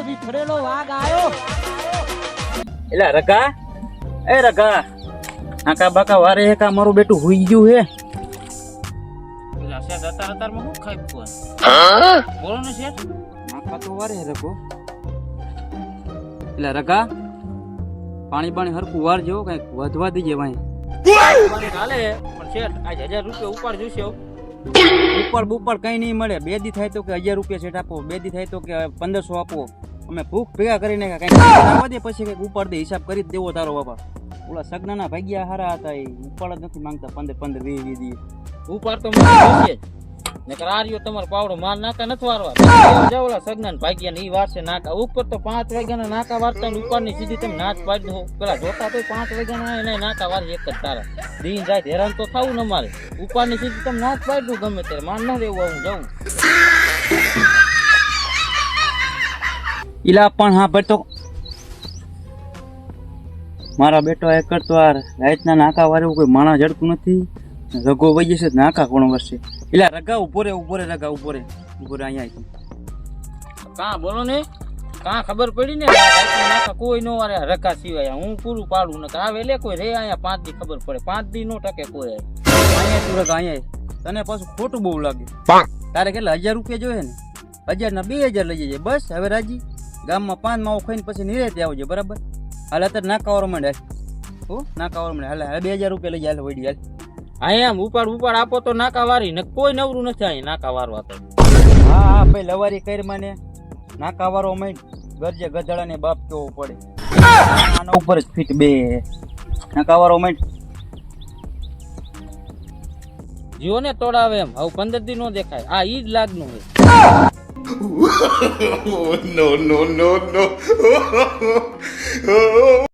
બી ફરેલો વાઘ આયો. એલા રગા, એ રગા, આકા બાકા વારે હે કા મારું બેટું હુઈ ગયું હે. એલા શેઠ અતારમાં હું ખાઈ પૂન બોલો ને શેઠ. આકા તો વારે હે રગો. એલા રગા, પાણી બાણી હરખું વાર જેવો કઈક વધવા દીજે ભાઈ. હાલે પણ શેઠ આજ 1000 રૂપિયા ઉપાડ જોશે. ઉપર બુપર કઈ નહીં મળે. 2 દી થાય તો કે 1000 રૂપિયા સેટ આપો, 2 દી થાય તો કે 1500 આપો. અમે ભૂખ ભેગા કરીને કઈ આવવા દે પછી કઈક ઉપાડ દે. હિસાબ કરી જ દેવો તારો બાપા. ઓલા સગનાના ભાગ્યા હારા હતા, એ ઉપાડ જ નથી માંગતા 15 20 દી. ઉપાડ તો મને જોશે જ. નકર આ રહ્યો તમારો પાવડો માર નાકા નથી વારવા. જાવ ઓલા સગનાન ભાગ્યા ને ઈ વારસે નાકા. ઉપર તો 5 વાગ્યાના નાકા વારતા ને ઉપર ની સીધી તમે નાચ પાડી દો. પેલા જોતા તો 5 વાગ્યાના એને નાકા વારી એક જ તારા. દીન જાય હેરાન તો થાવું ને મારે. ઉપર ની સીધી તમે નાચ પાડી દો ગમે ત્યારે. માર ના રહેવું હું જાઉં. ઈલા પણ હા ભાઈ તો મારા બેટો એક કરતો આ રાતના નાકા વારે કોઈ માણા જડતું નથી. રગો વહી જશે નાકા કોણ વર્ષે. એટલે રગા ઉભો રે રગા ઉભો રે અહીંયા. કાં બોલો ને કાં ખબર પડી ને નાકા કોઈ નો વારે રગા સિવાય હું પૂરું પાડું ને આવે લે કોઈ રે અહીંયા 5 દી ખબર પડે. 5 દી નો ટકે કોઈ અહીંયા તું રગા અહીંયા. તને પાછું ખોટું બહુ લાગે. તારે કેટલા 1000 રૂપિયા જોઈએ ને? 1000 ના 2000 લઈ જજે બસ. હવે રાજી ગામમાં 5 માવો ખાઈને પછી નિરેતે આવજે બરાબર. હાલ અત્યારે નાકા વાળો માંડે. હો નાકા વાળો માંડે. હાલ 2000 રૂપિયા લઈ જાય વડી. હાલ અહીંયા આમ ઉપાડ આપો તો નાકા વારી ને કોઈ નવરું નથી અહીંયા નાકા વારવા તો. હા ભાઈ લવારી કરી મને નાકા વારો માંડ. ગરજે ગધડા ને બાપ કેવો પડે. આના ઉપર જ ફીટ બે નાકા વારો માંડ. જીઓ ને તોડાવે એમ હવે 15 દી નો દેખાય. આ ઈ જ લાગનું હોય. No, no, no, no.